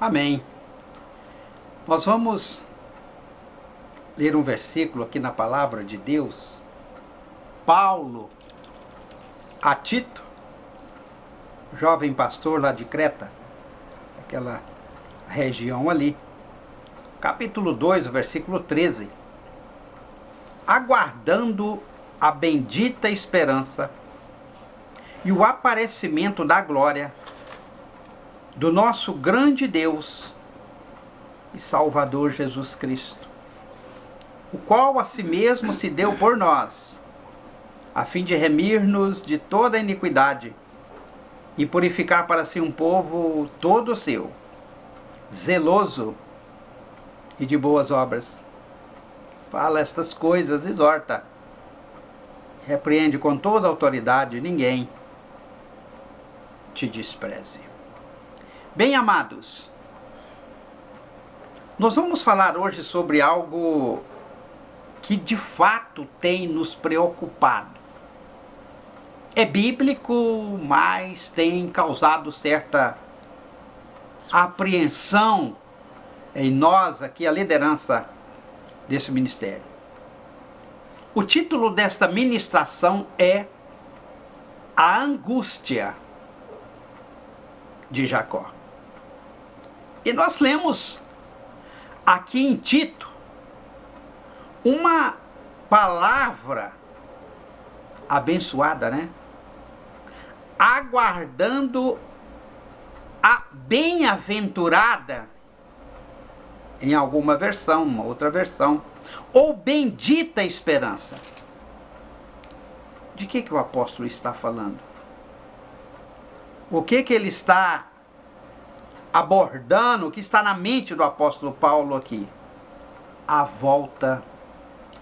Amém. Nós vamos ler um versículo aqui na palavra de Deus. Paulo a Tito, jovem pastor lá de Creta, aquela região ali. Capítulo 2, versículo 13. Aguardando a bendita esperança e o aparecimento da glória do nosso grande Deus e Salvador Jesus Cristo, o qual a si mesmo se deu por nós, a fim de remir-nos de toda a iniquidade e purificar para si um povo todo seu, zeloso e de boas obras. Fala estas coisas, exorta, repreende com toda a autoridade, ninguém te despreze. Bem, amados, nós vamos falar hoje sobre algo que de fato tem nos preocupado. É bíblico, mas tem causado certa apreensão em nós aqui, a liderança desse ministério. O título desta ministração é A Angústia de Jacó. E nós lemos aqui em Tito uma palavra abençoada, né? Aguardando a bem-aventurada, em alguma versão, uma outra versão, ou bendita esperança. De que o apóstolo está falando? O que ele está abordando, o que está na mente do apóstolo Paulo aqui? A volta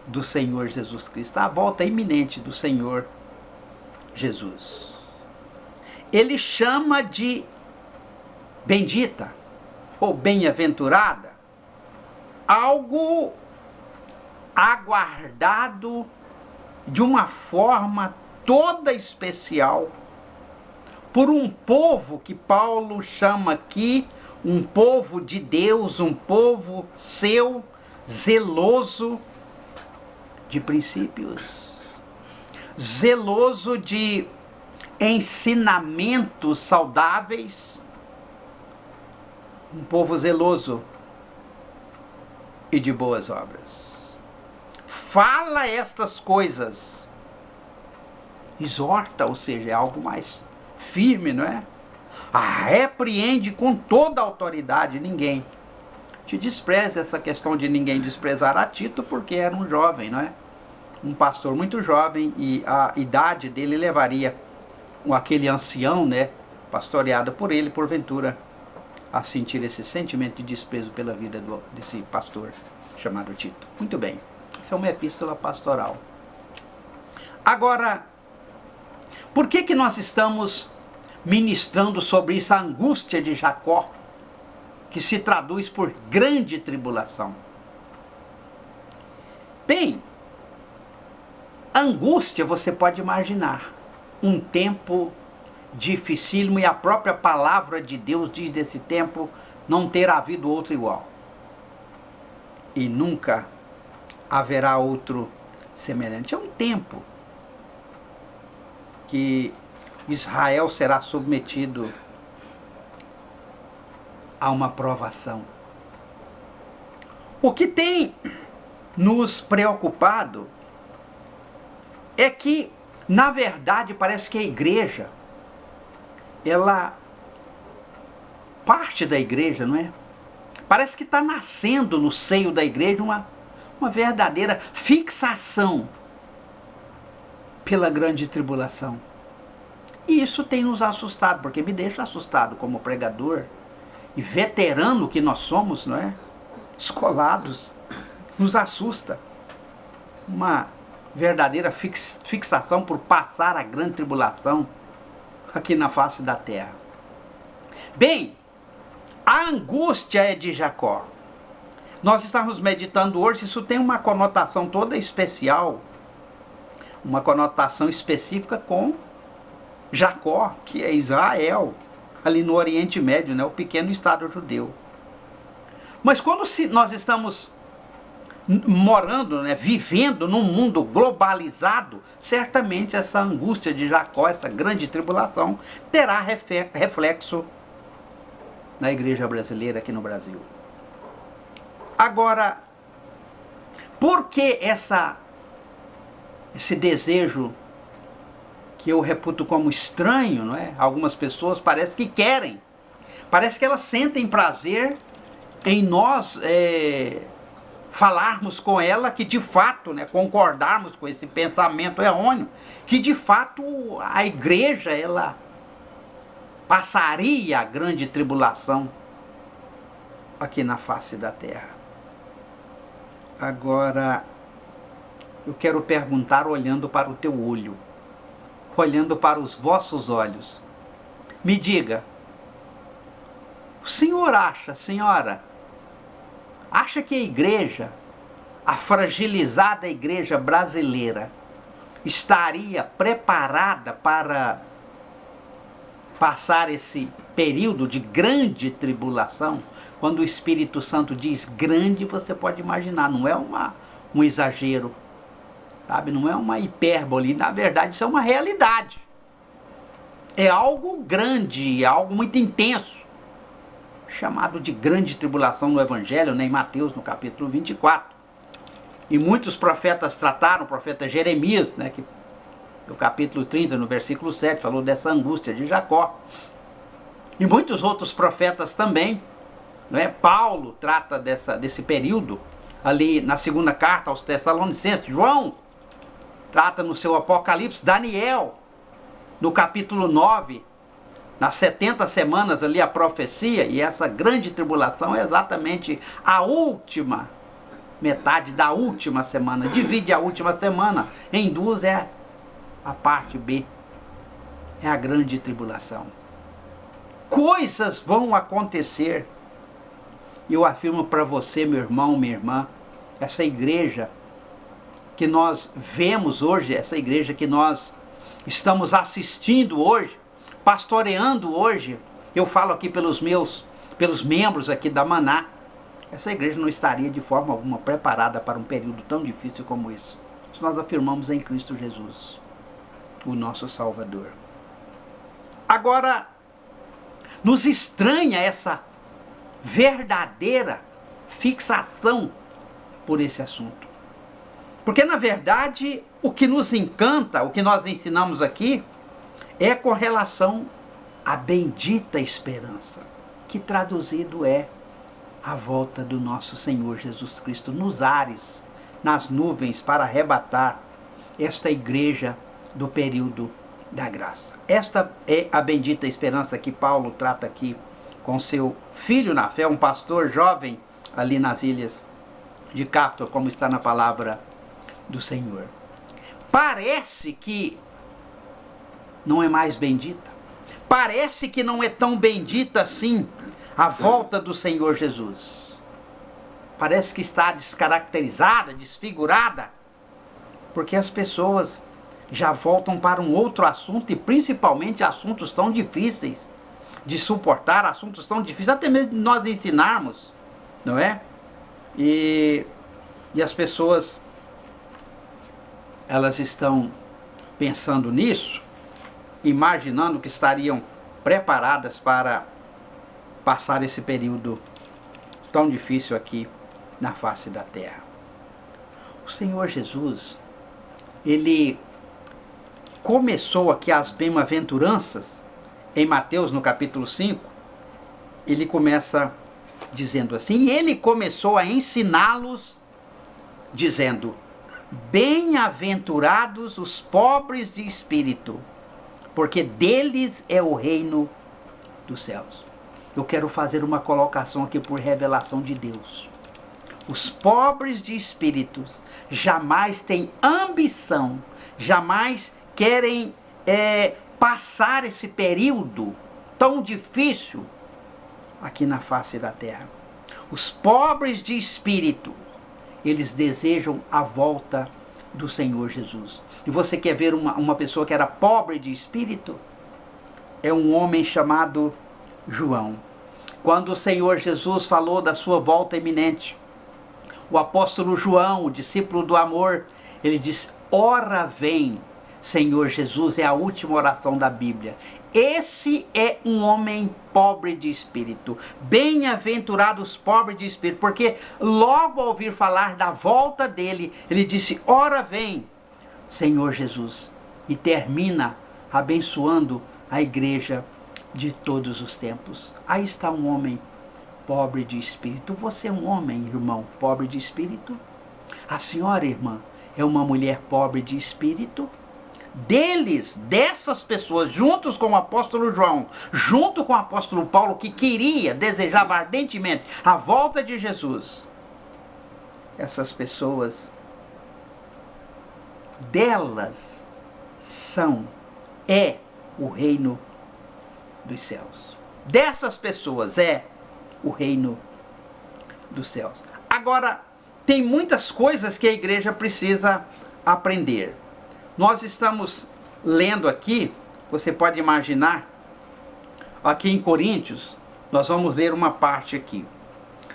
do Senhor Jesus Cristo, a volta iminente do Senhor Jesus. Ele chama de bendita ou bem-aventurada algo aguardado de uma forma toda especial por um povo que Paulo chama aqui um povo de Deus, um povo seu, zeloso de princípios, zeloso de ensinamentos saudáveis, um povo zeloso e de boas obras. Fala estas coisas, exorta, ou seja, é algo mais firme, não é? Repreende com toda a autoridade, ninguém te despreza. Essa questão de ninguém desprezar a Tito, porque era um jovem, não é? Um pastor muito jovem, e a idade dele levaria aquele ancião, né, pastoreado por ele, porventura, a sentir esse sentimento de desprezo pela vida desse pastor chamado Tito. Muito bem, essa é uma epístola pastoral. Agora, por que nós estamos ministrando sobre isso, a angústia de Jacó, que se traduz por grande tribulação? Bem, angústia você pode imaginar, um tempo dificílimo, e a própria palavra de Deus diz desse tempo não ter havido outro igual. E nunca haverá outro semelhante. É um tempo que Israel será submetido a uma provação. O que tem nos preocupado é que, na verdade, parece que a igreja, parte da igreja, não é? Parece que está nascendo no seio da igreja uma verdadeira fixação pela grande tribulação. E isso tem nos assustado, porque me deixa assustado como pregador e veterano que nós somos, não é? Escolados, nos assusta uma verdadeira fixação por passar a grande tribulação aqui na face da terra. Bem, a angústia é de Jacó. Nós estamos meditando hoje, isso tem uma conotação toda especial, uma conotação específica com Jacó, que é Israel, ali no Oriente Médio, né, o pequeno Estado judeu. Mas quando nós estamos morando, né, vivendo num mundo globalizado, certamente essa angústia de Jacó, essa grande tribulação, terá reflexo na igreja brasileira aqui no Brasil. Agora, por que esse desejo que eu reputo como estranho, não é? Algumas pessoas parece que querem, parece que elas sentem prazer em nós falarmos com ela que de fato, né, concordarmos com esse pensamento errôneo, que de fato a igreja ela passaria a grande tribulação aqui na face da terra. Agora, eu quero perguntar olhando para o teu olho, olhando para os vossos olhos. Me diga, o senhor acha, senhora, acha que a igreja, a fragilizada igreja brasileira, estaria preparada para passar esse período de grande tribulação? Quando o Espírito Santo diz grande, você pode imaginar, não é um exagero, sabe? Não é uma hipérbole, na verdade isso é uma realidade. É algo grande, é algo muito intenso, chamado de grande tribulação no Evangelho, né, em Mateus, no capítulo 24. E muitos profetas trataram, o profeta Jeremias, né, que no capítulo 30, no versículo 7, falou dessa angústia de Jacó. E muitos outros profetas também, né? Paulo trata desse período, ali na segunda carta aos Tessalonicenses. João trata no seu Apocalipse. Daniel, no capítulo 9, nas 70 semanas ali a profecia, e essa grande tribulação é exatamente a última metade da última semana. Divide a última semana em duas, é a parte B, é a grande tribulação. Coisas vão acontecer. Eu afirmo para você, meu irmão, minha irmã, essa igreja que nós vemos hoje, essa igreja que nós estamos assistindo hoje, pastoreando hoje, eu falo aqui pelos membros aqui da Maná, essa igreja não estaria de forma alguma preparada para um período tão difícil como esse. Isso nós afirmamos em Cristo Jesus, o nosso Salvador. Agora, nos estranha essa verdadeira fixação por esse assunto. Porque, na verdade, o que nos encanta, o que nós ensinamos aqui, é com relação à bendita esperança, que traduzido é a volta do nosso Senhor Jesus Cristo nos ares, nas nuvens, para arrebatar esta igreja do período da graça. Esta é a bendita esperança que Paulo trata aqui com seu filho na fé, um pastor jovem ali nas ilhas de Captor, como está na palavra do Senhor. Parece que não é mais bendita. Parece que não é tão bendita assim a volta do Senhor Jesus. Parece que está descaracterizada, desfigurada, porque as pessoas já voltam para um outro assunto, e principalmente assuntos tão difíceis de suportar, assuntos tão difíceis, até mesmo de nós ensinarmos, não é? E as pessoas, elas estão pensando nisso, imaginando que estariam preparadas para passar esse período tão difícil aqui na face da terra. O Senhor Jesus, ele começou aqui as bem-aventuranças em Mateus, no capítulo 5, ele começa dizendo assim, e ele começou a ensiná-los, dizendo, bem-aventurados os pobres de espírito, porque deles é o reino dos céus. Eu quero fazer uma colocação aqui por revelação de Deus. Os pobres de espíritos jamais têm ambição, jamais querem passar esse período tão difícil aqui na face da terra. Os pobres de espírito, eles desejam a volta do Senhor Jesus. E você quer ver uma pessoa que era pobre de espírito? É um homem chamado João. Quando o Senhor Jesus falou da sua volta iminente, o apóstolo João, o discípulo do amor, ele disse: ora vem, Senhor Jesus. É a última oração da Bíblia. Esse é um homem pobre de espírito. Bem-aventurados os pobres de espírito, porque logo ao ouvir falar da volta dele, ele disse: ora vem, Senhor Jesus. E termina abençoando a igreja de todos os tempos. Aí está um homem pobre de espírito. Você é um homem, irmão, pobre de espírito? A senhora, irmã, é uma mulher pobre de espírito? Dessas pessoas, juntos com o apóstolo João, junto com o apóstolo Paulo, que desejava ardentemente a volta de Jesus, essas pessoas, delas é o reino dos céus. Dessas pessoas é o reino dos céus. Agora, tem muitas coisas que a igreja precisa aprender. Nós estamos lendo aqui, você pode imaginar, aqui em Coríntios, nós vamos ler uma parte aqui,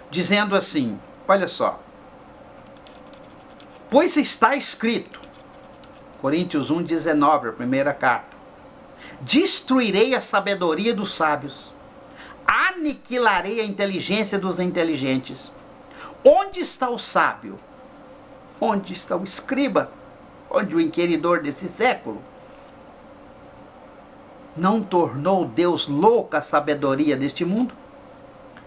dizendo assim, olha só: pois está escrito, Coríntios 1:19, a primeira carta: destruirei a sabedoria dos sábios, aniquilarei a inteligência dos inteligentes. Onde está o sábio? Onde está o escriba? Onde o inquiridor desse século? Não tornou Deus louca a sabedoria deste mundo?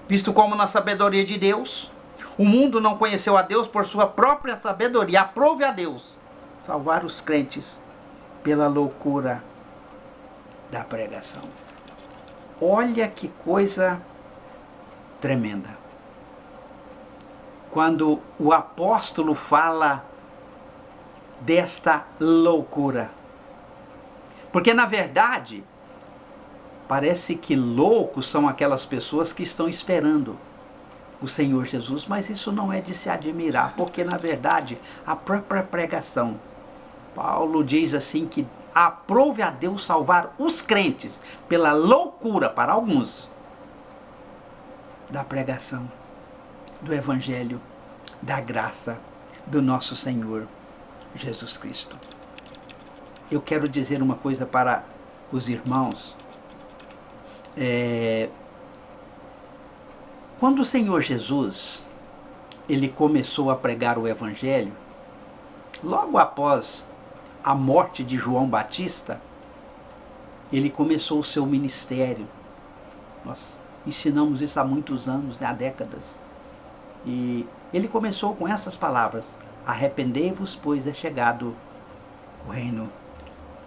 Visto como na sabedoria de Deus, o mundo não conheceu a Deus por sua própria sabedoria. Aprove a Deus salvar os crentes pela loucura da pregação. Olha que coisa tremenda. Quando o apóstolo fala desta loucura. Porque, na verdade, parece que loucos são aquelas pessoas que estão esperando o Senhor Jesus, mas isso não é de se admirar, porque, na verdade, a própria pregação, Paulo diz assim que aprove a Deus salvar os crentes pela loucura, para alguns, da pregação do Evangelho da graça do nosso Senhor Jesus Cristo. Eu quero dizer uma coisa para os irmãos. Quando o Senhor Jesus ele começou a pregar o Evangelho, logo após a morte de João Batista, ele começou o seu ministério. Nós ensinamos isso há muitos anos, há décadas. E ele começou com essas palavras: arrependei-vos, pois é chegado o reino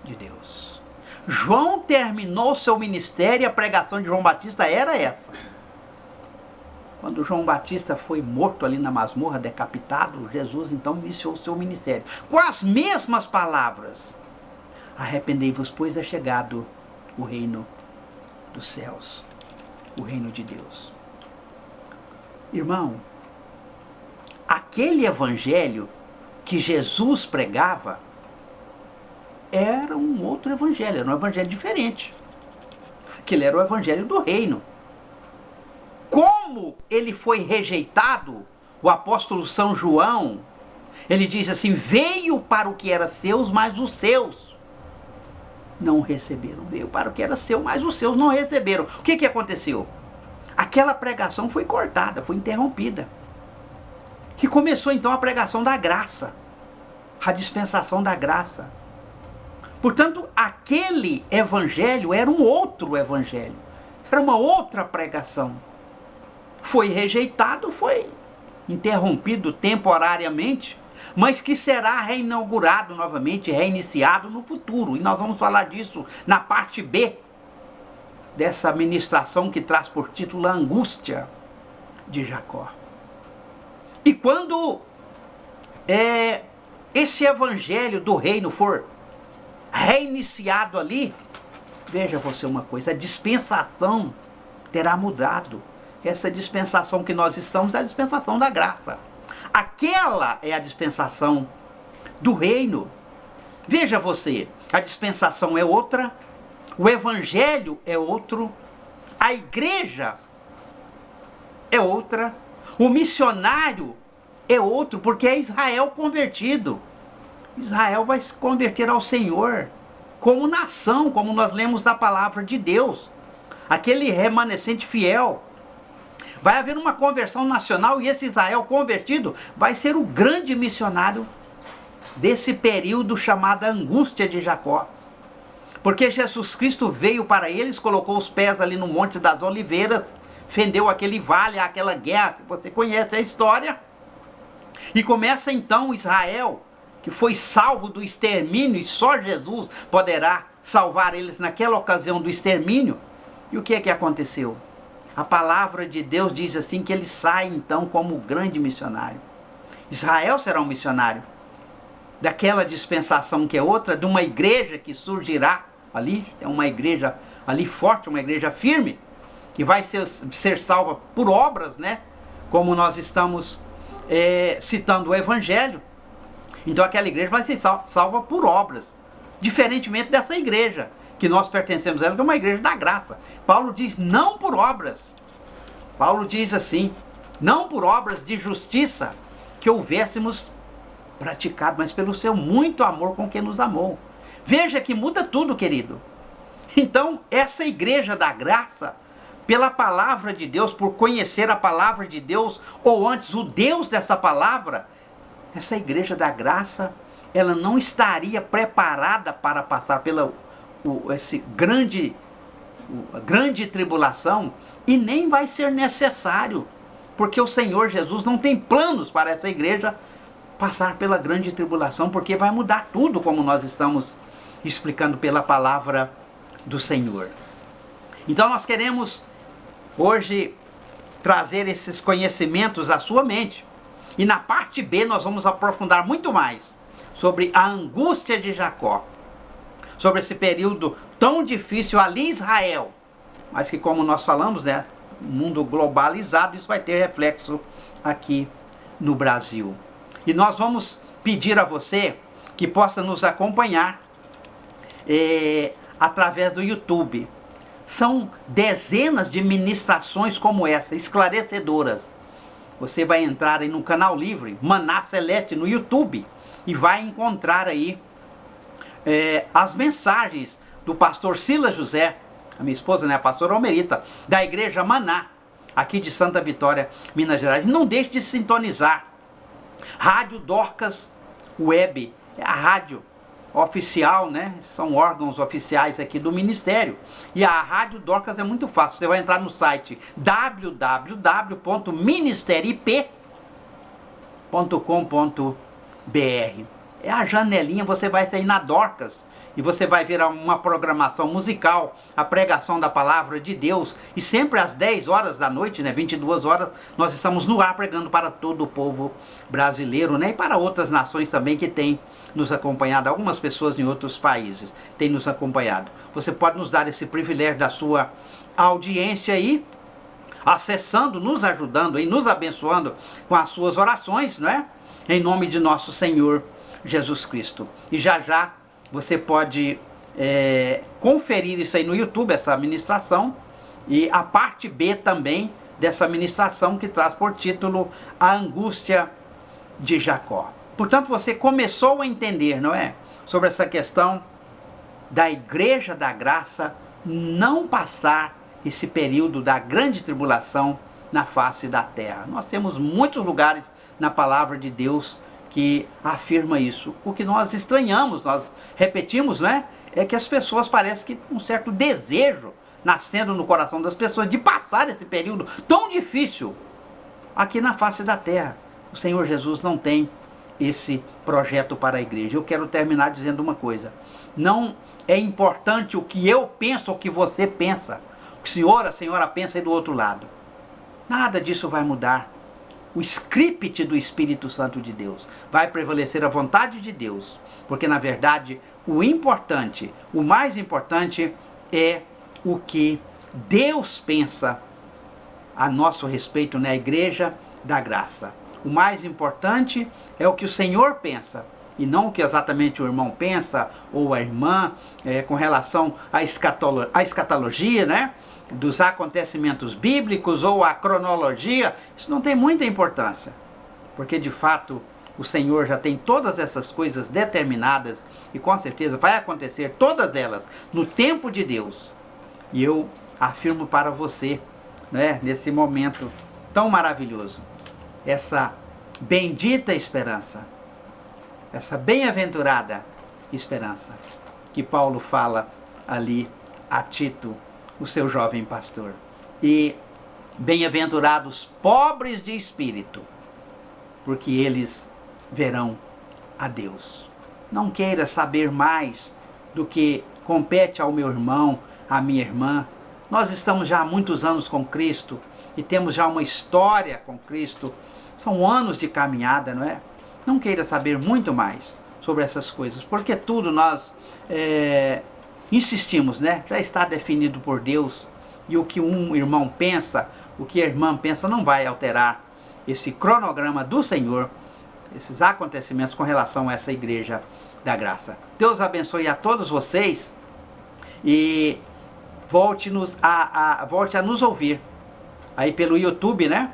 de Deus. João terminou seu ministério e a pregação de João Batista era essa. Quando João Batista foi morto ali na masmorra, decapitado, Jesus então iniciou o seu ministério com as mesmas palavras: arrependei-vos, pois é chegado o reino dos céus, o reino de Deus. Irmão, aquele evangelho que Jesus pregava era um outro evangelho, era um evangelho diferente. Aquele era o evangelho do reino. Como ele foi rejeitado, o apóstolo São João, ele diz assim: veio para o que era seus, mas os seus não receberam. Veio para o que era seu, mas os seus não receberam. O que aconteceu? Aquela pregação foi cortada, foi interrompida. Que começou então a pregação da graça, a dispensação da graça. Portanto, aquele evangelho era um outro evangelho, era uma outra pregação. Foi rejeitado, foi interrompido temporariamente, mas que será reinaugurado novamente, reiniciado no futuro. E nós vamos falar disso na parte B dessa ministração que traz por título a angústia de Jacó. E quando esse evangelho do reino for reiniciado ali, veja você uma coisa: a dispensação terá mudado. Essa dispensação que nós estamos é a dispensação da graça. Aquela é a dispensação do reino. Veja você, a dispensação é outra, o evangelho é outro, a igreja é outra. O missionário é outro, porque é Israel convertido. Israel vai se converter ao Senhor como nação, como nós lemos da palavra de Deus. Aquele remanescente fiel. Vai haver uma conversão nacional e esse Israel convertido vai ser o grande missionário desse período chamado angústia de Jacó. Porque Jesus Cristo veio para eles, colocou os pés ali no Monte das Oliveiras, fendeu aquele vale, aquela guerra, que você conhece a história, e começa então Israel, que foi salvo do extermínio, e só Jesus poderá salvar eles naquela ocasião do extermínio. E o que é que aconteceu? A palavra de Deus diz assim que ele sai então como grande missionário. Israel será um missionário daquela dispensação que é outra, de uma igreja que surgirá ali, é uma igreja ali forte, uma igreja firme, que vai ser salva por obras, né? Como nós estamos citando o Evangelho. Então aquela igreja vai ser salva por obras, diferentemente dessa igreja que nós pertencemos a ela, que é uma igreja da graça. Paulo diz não por obras. Paulo diz assim, não por obras de justiça que houvéssemos praticado, mas pelo seu muito amor com que nos amou. Veja que muda tudo, querido. Então, essa igreja da graça, pela palavra de Deus, por conhecer a palavra de Deus, ou antes o Deus dessa palavra, essa igreja da graça, ela não estaria preparada para passar pela grande tribulação, e nem vai ser necessário, porque o Senhor Jesus não tem planos para essa igreja passar pela grande tribulação, porque vai mudar tudo, como nós estamos explicando pela palavra do Senhor. Então nós queremos hoje trazer esses conhecimentos à sua mente. E na parte B nós vamos aprofundar muito mais sobre a angústia de Jacó, sobre esse período tão difícil ali em Israel, mas que, como nós falamos, né, mundo globalizado, isso vai ter reflexo aqui no Brasil. E nós vamos pedir a você que possa nos acompanhar através do YouTube. São dezenas de ministrações como essa, esclarecedoras. Você vai entrar aí no canal livre, Maná Celeste, no YouTube, e vai encontrar aí as mensagens do pastor Silas José, a minha esposa, né, a pastora Almerita, da igreja Maná, aqui de Santa Vitória, Minas Gerais. Não deixe de sintonizar. Rádio Dorcas Web, é a rádio oficial, né? São órgãos oficiais aqui do ministério. E a Rádio Dorcas é muito fácil. Você vai entrar no site www.ministeriep.com.br. É a janelinha, você vai sair na Dorcas e você vai ver uma programação musical, a pregação da palavra de Deus, e sempre às 10 horas da noite, né, 22 horas, nós estamos no ar pregando para todo o povo brasileiro, né, e para outras nações também que têm nos acompanhado, algumas pessoas em outros países têm nos acompanhado. Você pode nos dar esse privilégio da sua audiência aí, acessando, nos ajudando e nos abençoando com as suas orações, não é? Em nome de nosso Senhor Jesus Cristo. E já já você pode conferir isso aí no YouTube, essa ministração, e a parte B também dessa ministração que traz por título A Angústia de Jacó. Portanto, você começou a entender, não é? Sobre essa questão da igreja da graça não passar esse período da grande tribulação na face da terra. Nós temos muitos lugares na palavra de Deus que afirma isso. O que nós estranhamos, nós repetimos, né? É que as pessoas parecem que um certo desejo nascendo no coração das pessoas de passar esse período tão difícil aqui na face da terra. O Senhor Jesus não tem esse projeto para a igreja. Eu quero terminar dizendo uma coisa. Não é importante o que eu penso ou o que você pensa. O que a senhora pensa aí do outro lado. Nada disso vai mudar. O script do Espírito Santo de Deus vai prevalecer a vontade de Deus, porque na verdade o importante, o mais importante é o que Deus pensa a nosso respeito na igreja da graça. O mais importante é o que o Senhor pensa, e não o que exatamente o irmão pensa, ou a irmã, com relação à escatologia, né? dos acontecimentos bíblicos ou a cronologia, isso não tem muita importância, porque de fato o Senhor já tem todas essas coisas determinadas e com certeza vai acontecer todas elas no tempo de Deus. E eu afirmo para você, né, nesse momento tão maravilhoso, essa bendita esperança, essa bem-aventurada esperança que Paulo fala ali a Tito, o seu jovem pastor. E bem-aventurados pobres de espírito, porque eles verão a Deus. Não queira saber mais do que compete ao meu irmão, à minha irmã. Nós estamos já há muitos anos com Cristo e temos já uma história com Cristo. São anos de caminhada, não é? Não queira saber muito mais sobre essas coisas, porque tudo nós insistimos, né? Já está definido por Deus, e o que um irmão pensa, o que a irmã pensa, não vai alterar esse cronograma do Senhor, esses acontecimentos com relação a essa igreja da graça. Deus abençoe a todos vocês e volte a nos ouvir aí pelo YouTube, né?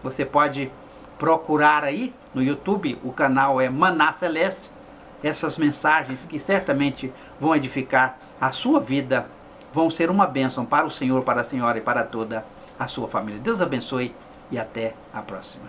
Você pode procurar aí no YouTube, o canal é Maná Celeste, essas mensagens que certamente vão edificar a sua vida, vão ser uma bênção para o Senhor, para a senhora e para toda a sua família. Deus abençoe e até a próxima.